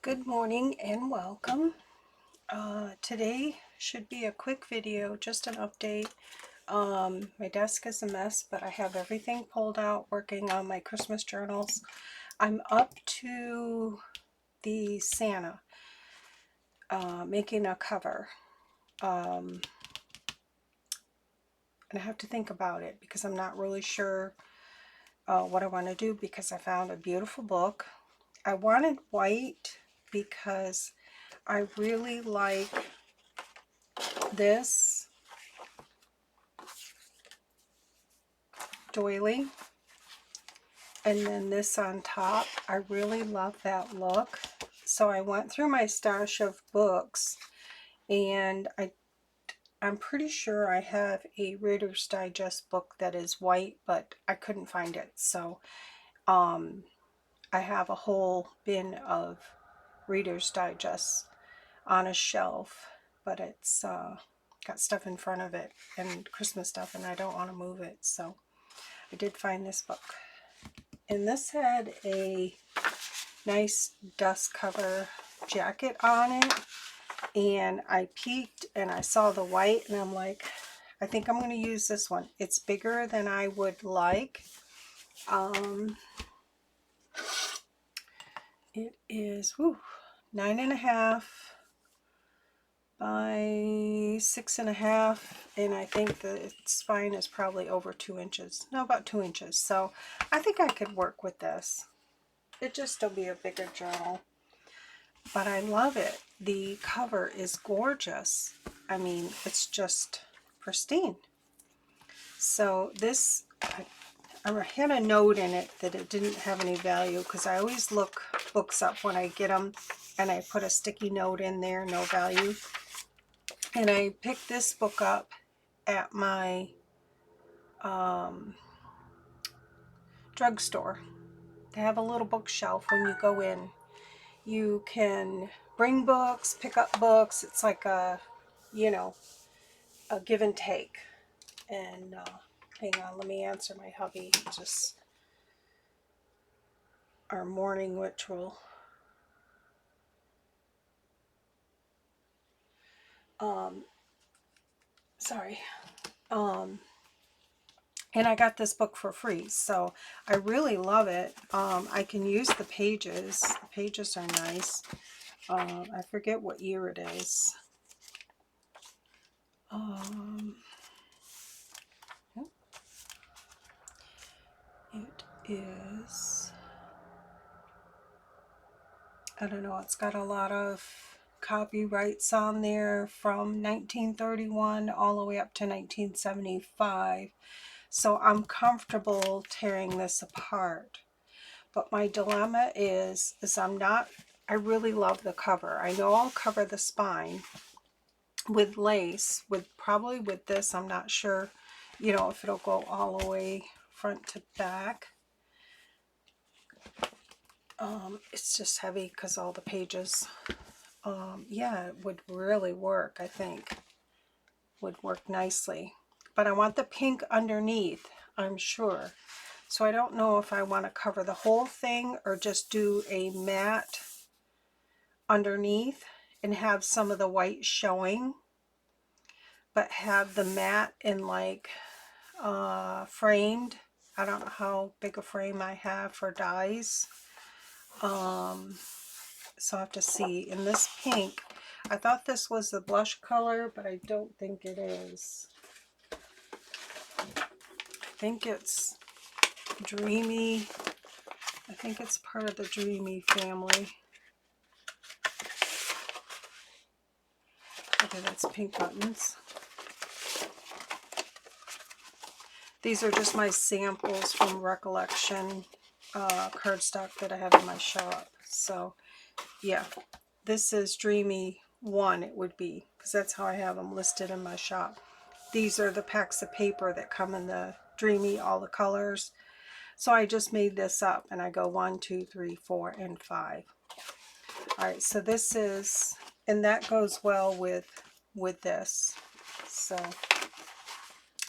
Good morning and welcome. Today should be a quick video, just an update. My desk is a mess, but I have everything pulled out, working on my Christmas journals. I'm up to the Santa, making a cover. And I have to think about it because I'm not really sure what I want to do, because I found a beautiful book. I wanted white because I really like this doily, and then this on top. I really love that look. So I went through my stash of books, and I'm pretty sure I have a Reader's Digest book that is white, but I couldn't find it. So I have a whole bin of Reader's Digest on a shelf, but it's got stuff in front of it and Christmas stuff, and I don't want to move it. So I did find this book, and this had a nice dust cover jacket on it, and I peeked and I saw the white, and I'm like, I think I'm going to use this one. It's bigger than I would like. It is 9.5 by 6.5, and I think the spine is probably over 2 inches. No, about 2 inches. So I think I could work with this. It'd just still be a bigger journal, but I love it. The cover is gorgeous. I mean, it's just pristine. So this, I had a note in it that it didn't have any value, because I always look books up when I get them, and I put a sticky note in there, no value. And I picked this book up at my drugstore. They have a little bookshelf when you go in. You can bring books, pick up books. It's like a, you know, a give and take. And hang on, let me answer my hubby. Just our morning ritual. Sorry. And I got this book for free, so I really love it. I can use the pages. The pages are nice. I forget what year it is. It is, I don't know, it's got a lot of copyrights on there from 1931 all the way up to 1975. So I'm comfortable tearing this apart. But my dilemma is I really love the cover. I know I'll cover the spine with lace, probably with this. I'm not sure, you know, if it'll go all the way front to back. It's just heavy because all the pages. Yeah, it would really work, I think. Would work nicely. But I want the pink underneath, I'm sure. So I don't know if I want to cover the whole thing or just do a matte underneath and have some of the white showing, but have the matte in like framed. I don't know how big a frame I have for dies. So I have to see. In this pink, I thought this was the blush color, but I don't think it is. I think it's Dreamy. I think it's part of the Dreamy family. Okay, that's pink buttons. These are just my samples from Recollection cardstock that I have in my shop. So yeah, this is Dreamy 1, it would be, because that's how I have them listed in my shop. These are the packs of paper that come in the Dreamy, all the colors. So I just made this up, and I go 1, 2, 3, 4, and 5. All right, so this is, and that goes well with this. So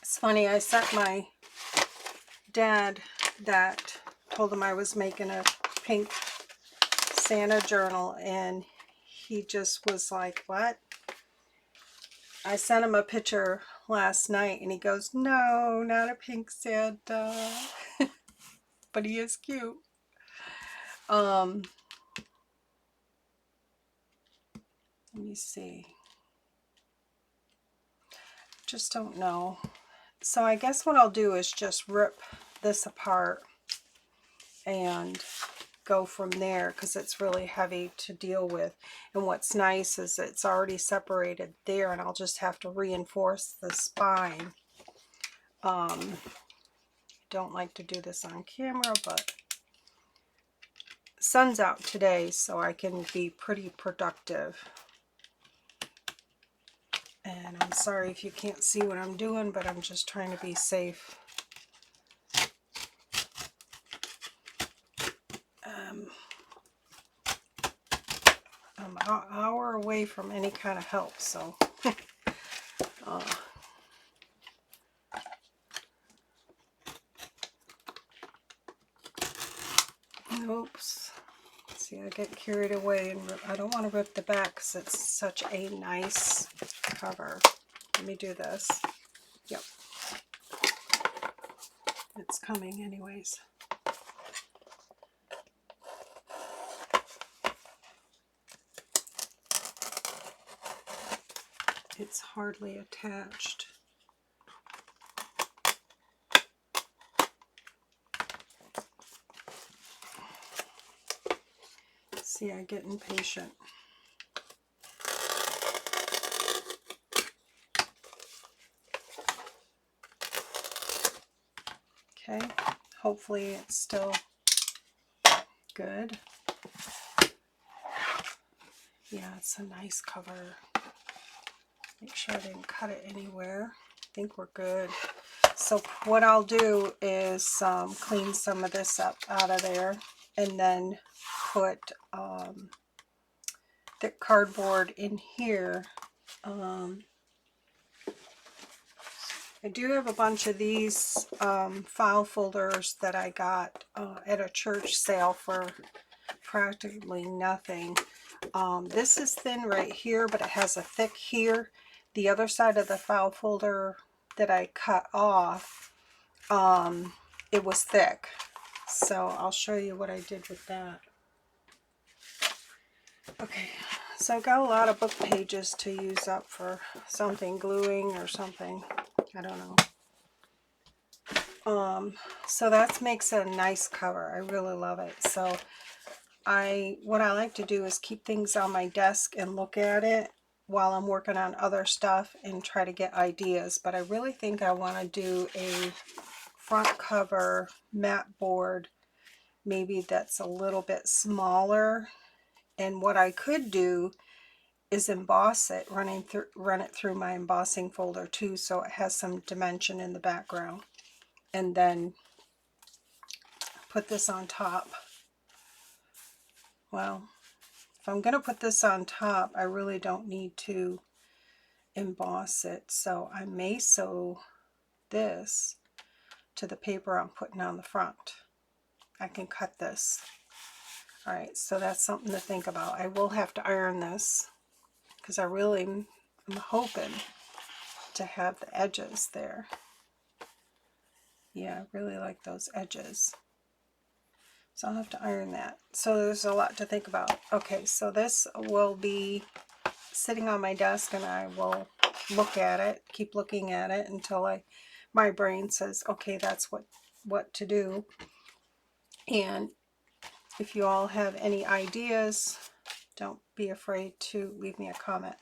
it's funny, I sent my dad that, told him I was making a pink Santa journal, and he just was like, what? I sent him a picture last night and he goes, no, not a pink Santa. But he is cute. Let me see. Just don't know. So I guess what I'll do is just rip this apart and go from there, because it's really heavy to deal with. And what's nice is it's already separated there, and I'll just have to reinforce the spine. Don't like to do this on camera, but sun's out today, so I can be pretty productive. And I'm sorry if you can't see what I'm doing, but I'm just trying to be safe. I'm an hour away from any kind of help, so oops. See, I get carried away, and I don't want to rip the back because it's such a nice cover. Let me do this. Yep. It's coming anyways. It's hardly attached. See, I get impatient. Okay, hopefully it's still good. Yeah, it's a nice cover. Make sure I didn't cut it anywhere. I think we're good. So what I'll do is clean some of this up out of there, and then put thick cardboard in here. I do have a bunch of these file folders that I got at a church sale for practically nothing. This is thin right here, but it has a thick here. The other side of the file folder that I cut off, it was thick. So I'll show you what I did with that. Okay, so I've got a lot of book pages to use up for something, gluing or something. I don't know. So that makes a nice cover. I really love it. So what I like to do is keep things on my desk and look at it while I'm working on other stuff and try to get ideas. But I really think I want to do a front cover mat board, maybe that's a little bit smaller. And what I could do is emboss it, run it through my embossing folder too, so it has some dimension in the background. And then put this on top. Well, if I'm going to put this on top, I really don't need to emboss it, so I may sew this to the paper I'm putting on the front. I can cut this. Alright, so that's something to think about. I will have to iron this because I really am hoping to have the edges there. Yeah, I really like those edges. So I'll have to iron that. So there's a lot to think about. Okay, so this will be sitting on my desk, and I will look at it, keep looking at it until my brain says, okay, that's what to do. And if you all have any ideas, don't be afraid to leave me a comment.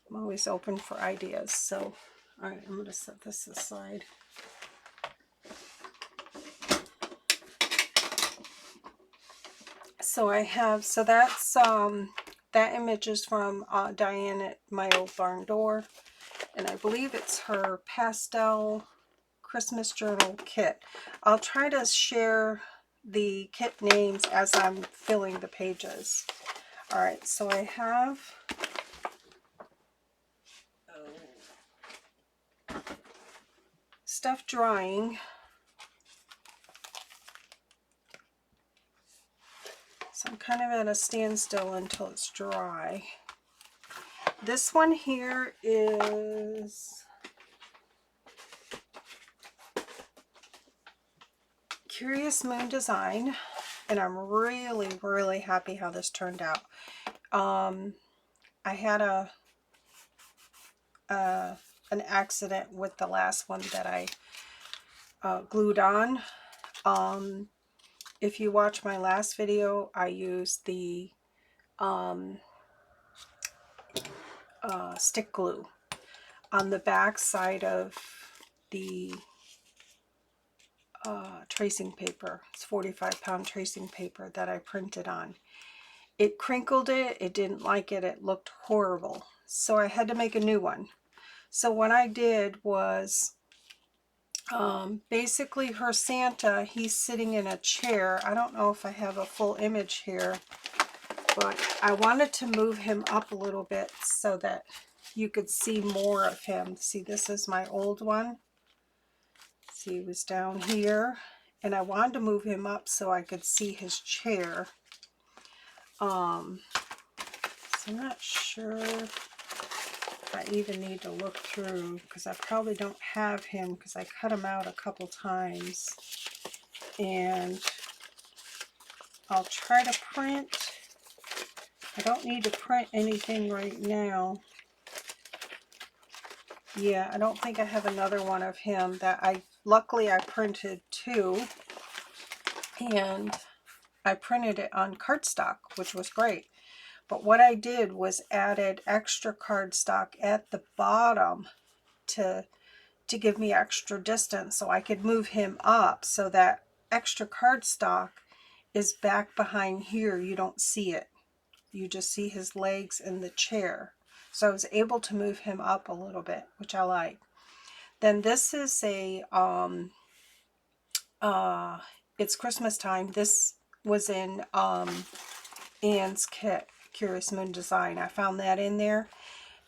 I'm always open for ideas. So, all right, I'm going to set this aside. So I have, so that's, that image is from Diane at MyOldBarnDoor, and I believe it's her pastel Christmas journal kit. I'll try to share the kit names as I'm filling the pages. All right, so I have stuff drying. So I'm kind of at a standstill until it's dry. This one here is CuriousMoonDesign, and I'm really, really happy how this turned out. I had an accident with the last one that I glued on. If you watch my last video, I used the stick glue on the back side of the tracing paper. It's 45-pound tracing paper that I printed on. It crinkled it. It didn't like it. It looked horrible. So I had to make a new one. So what I did was basically her Santa, he's sitting in a chair. I don't know if I have a full image here, but I wanted to move him up a little bit so that you could see more of him. See, this is my old one. See, he was down here, and I wanted to move him up so I could see his chair. So I'm not sure if I even need to look through, because I probably don't have him because I cut him out a couple times. And I'll try to print. I don't need to print anything right now. Yeah, I don't think I have another one of him that luckily I printed two, and I printed it on cardstock, which was great. But what I did was added extra cardstock at the bottom to give me extra distance so I could move him up, so that extra cardstock is back behind here. You don't see it. You just see his legs in the chair. So I was able to move him up a little bit, which I like. Then this is a, it's Christmas time. This was in Anne's kit, CuriousMoonDesign. I found that in there.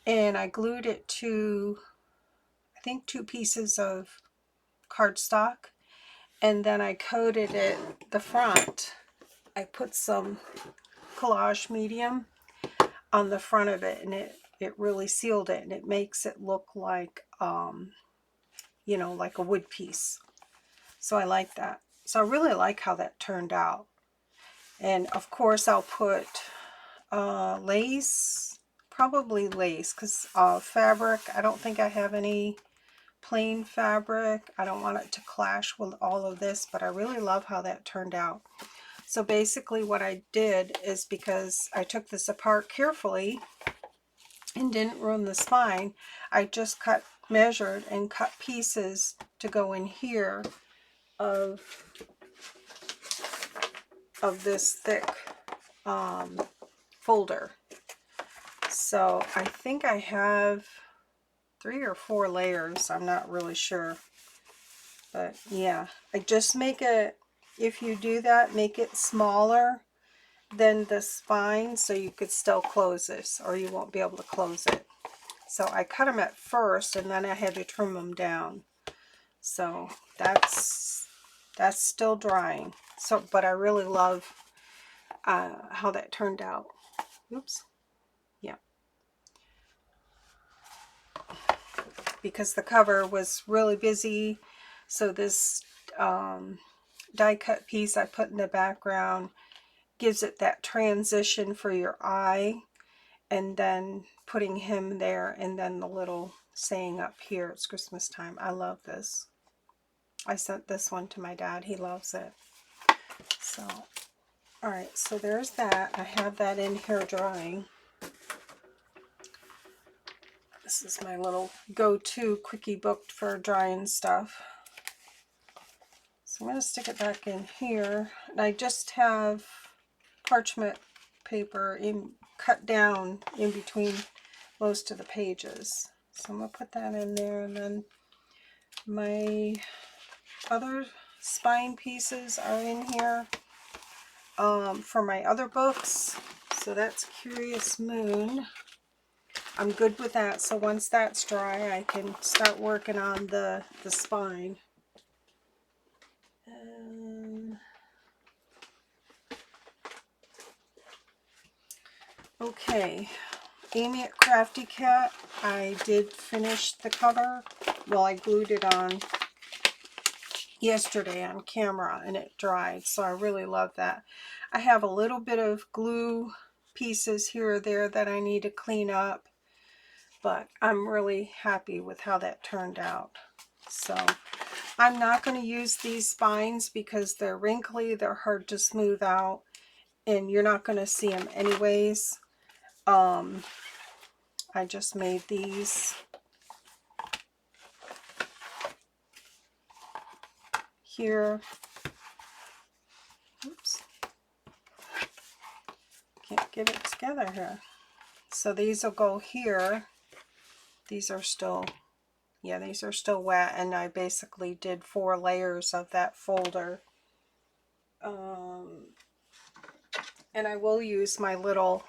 And I glued it to, I think, 2 pieces of cardstock. And then I coated it, the front. I put some collage medium on the front of it, and it really sealed it, and it makes it look like, you know, like a wood piece. So I like that. So I really like how that turned out. And of course I'll put lace, probably lace, because fabric, I don't think I have any plain fabric. I don't want it to clash with all of this, but I really love how that turned out. So basically what I did is, because I took this apart carefully and didn't ruin the spine, I just measured and cut pieces to go in here of this thick folder. So I think I have 3 or 4 layers. I'm not really sure. But yeah, I just make it, if you do that, make it smaller than the spine so you could still close this, or you won't be able to close it. So I cut them at first, and then I had to trim them down. So that's still drying. So, but I really love how that turned out. Oops. Yeah. Because the cover was really busy, so this die cut piece I put in the background gives it that transition for your eye, and then putting him there, and then the little saying up here, it's Christmas time. I love this. I sent this one to my dad. He loves it. So, alright, so there's that. I have that in here drying. This is my little go-to quickie book for drying stuff. So I'm going to stick it back in here. And I just have parchment paper cut down in between most of the pages. So I'm going to put that in there, and then my other spine pieces are in here for my other books. So that's Curious Moon. I'm good with that. So once that's dry, I can start working on the spine. Okay, Amy at Crafty Cat, I did finish the cover. Well, I glued it on yesterday on camera and it dried, so I really love that. I have a little bit of glue pieces here or there that I need to clean up, but I'm really happy with how that turned out. So I'm not going to use these spines because they're wrinkly, they're hard to smooth out, and you're not going to see them anyways. I just made these here. Oops. Can't get it together here. So these will go here. These are still, yeah, these are still wet, and I basically did 4 layers of that folder. And I will use my little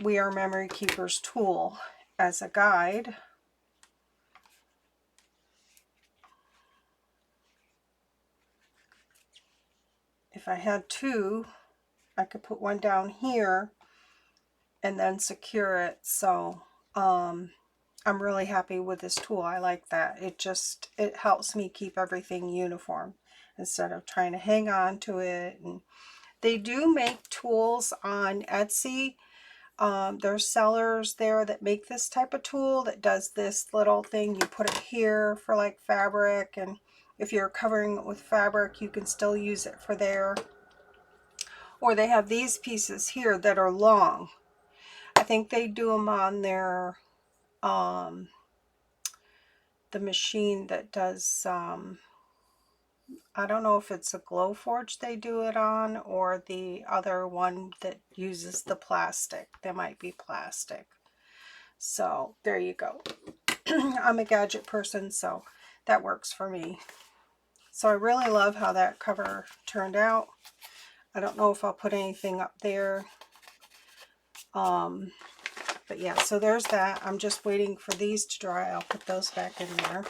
We Are Memory Keepers tool as a guide. If I had 2, I could put one down here and then secure it. So I'm really happy with this tool. I like that. It helps me keep everything uniform instead of trying to hang on to it. And they do make tools on Etsy. There's sellers there that make this type of tool that does this little thing. You put it here for like fabric, and if you're covering it with fabric, you can still use it for there. Or they have these pieces here that are long. I think they do them on their the machine that does I don't know if it's a Glowforge they do it on, or the other one that uses the plastic. There might be plastic. So there you go. I'm a gadget person, so that works for me. So I really love how that cover turned out. I don't know if I'll put anything up there. But yeah, so there's that. I'm just waiting for these to dry. I'll put those back in there.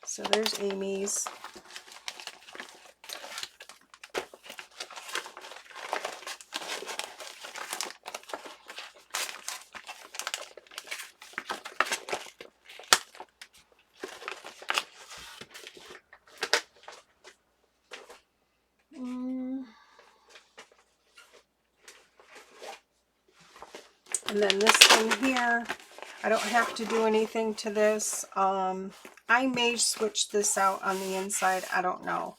So there's Amy's. And then this thing here, I don't have to do anything to this. I may switch this out on the inside. I don't know.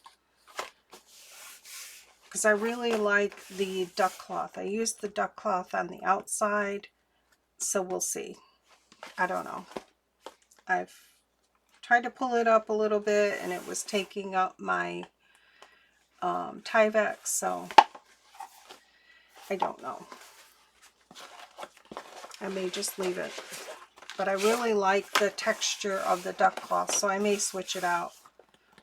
Because I really like the duck cloth. I used the duck cloth on the outside. So we'll see. I don't know. I've tried to pull it up a little bit and it was taking up my Tyvek. So I don't know. I may just leave it. But I really like the texture of the duck cloth, so I may switch it out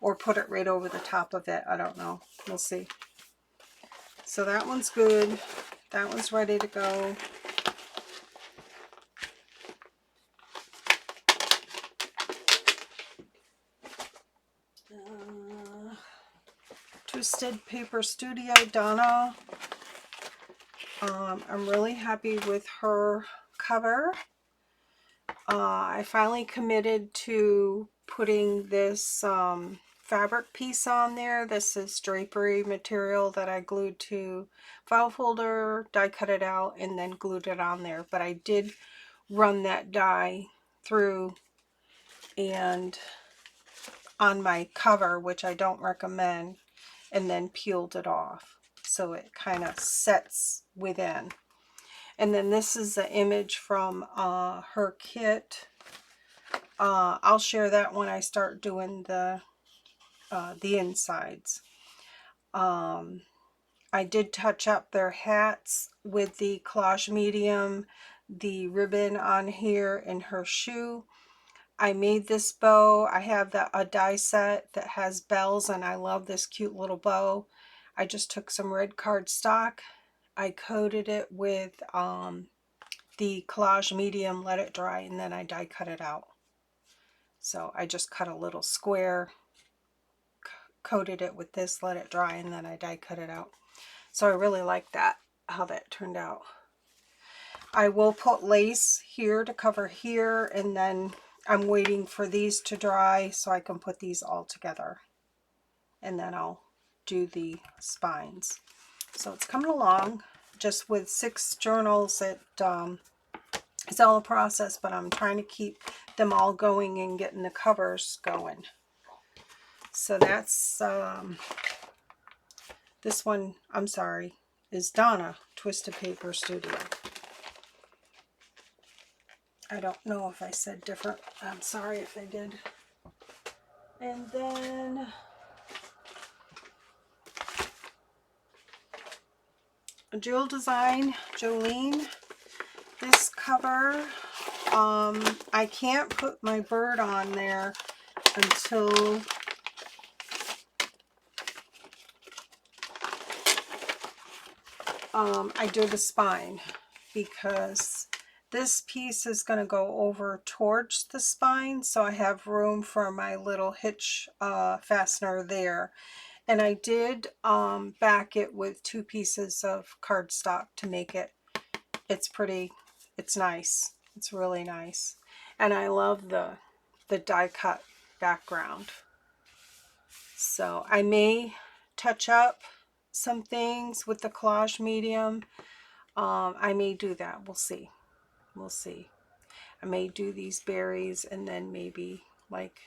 or put it right over the top of it. I don't know. We'll see. So that one's good. That one's ready to go. Twistedpaperstudio, Donna. I'm really happy with her cover. I finally committed to putting this fabric piece on there. This is drapery material that I glued to file folder, die cut it out, and then glued it on there. But I did run that die through and on my cover, which I don't recommend, and then peeled it off so it kind of sets within. And then this is the image from her kit. I'll share that when I start doing the insides. I did touch up their hats with the collage medium, the ribbon on here, and her shoe. I made this bow. I have a die set that has bells, and I love this cute little bow. I just took some red cardstock. I coated it with the collage medium, let it dry, and then I die cut it out. So I just cut a little square, coated it with this, let it dry, and then I die cut it out. So I really like that. how that turned out. I will put lace here to cover here, and then I'm waiting for these to dry so I can put these all together. And then I'll do the spines. So it's coming along. Just with 6 journals, it's all a process, but I'm trying to keep them all going and getting the covers going. So that's, this one, I'm sorry, is Donna, Twistedpaperstudio. I don't know if I said different. I'm sorry if I did. And then AJeweldDesign, Jolene. This cover, I can't put my bird on there until I do the spine, because this piece is going to go over towards the spine, so I have room for my little hitch fastener there. And I did back it with 2 pieces of cardstock to make it. It's pretty, it's nice. It's really nice. And I love the die cut background. So I may touch up some things with the collage medium. I may do that. We'll see. We'll see. I may do these berries and then maybe like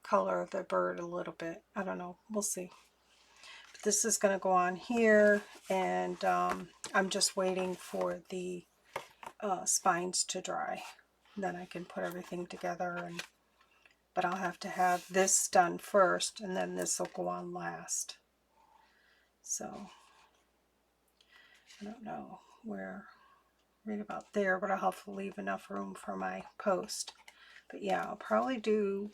color the bird a little bit. I don't know. We'll see. But this is going to go on here, and I'm just waiting for the spines to dry. Then I can put everything together, but I'll have to have this done first, and then this will go on last. So I don't know where, right about there, but I'll have to leave enough room for my post. But yeah, I'll probably do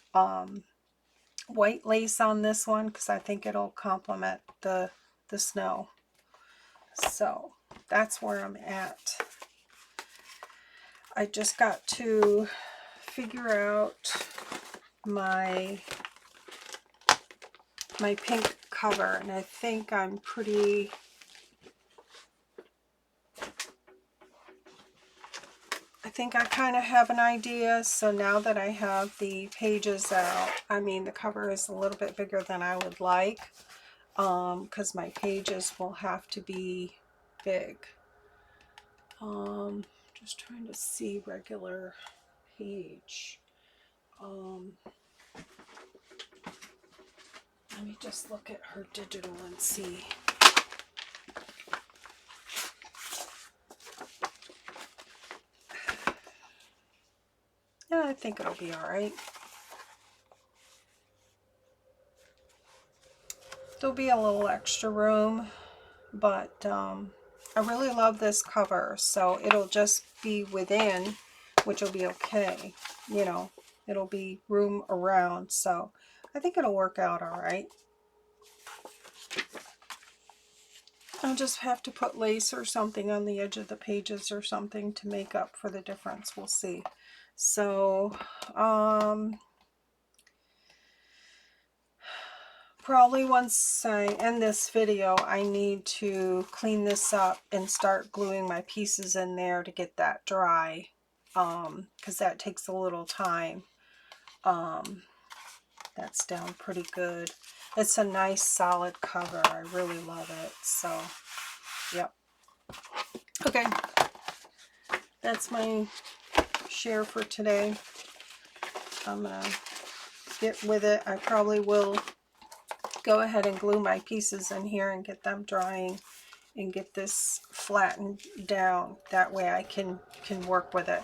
white lace on this one because I think it'll complement the snow. So that's where I'm at. I just got to figure out my pink cover, and I think I'm pretty, I think I kind of have an idea. So now that I have the pages out, I mean the cover is a little bit bigger than I would like, because my pages will have to be big. Just trying to see regular page. Let me just look at her digital and see. Yeah, I think it'll be all right. There'll be a little extra room, but I really love this cover, so it'll just be within, which will be okay. You know, it'll be room around, so I think it'll work out all right. I'll just have to put lace or something on the edge of the pages or something to make up for the difference. We'll see. So, probably once I end this video, I need to clean this up and start gluing my pieces in there to get that dry, because that takes a little time. That's down pretty good. It's a nice solid cover. I really love it. So, yep. Okay. That's my share for today. I'm going to get with it. I probably will go ahead and glue my pieces in here and get them drying and get this flattened down. That way I can work with it.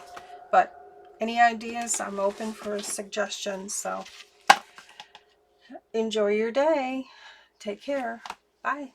But any ideas, I'm open for suggestions. So enjoy your day. Take care. Bye.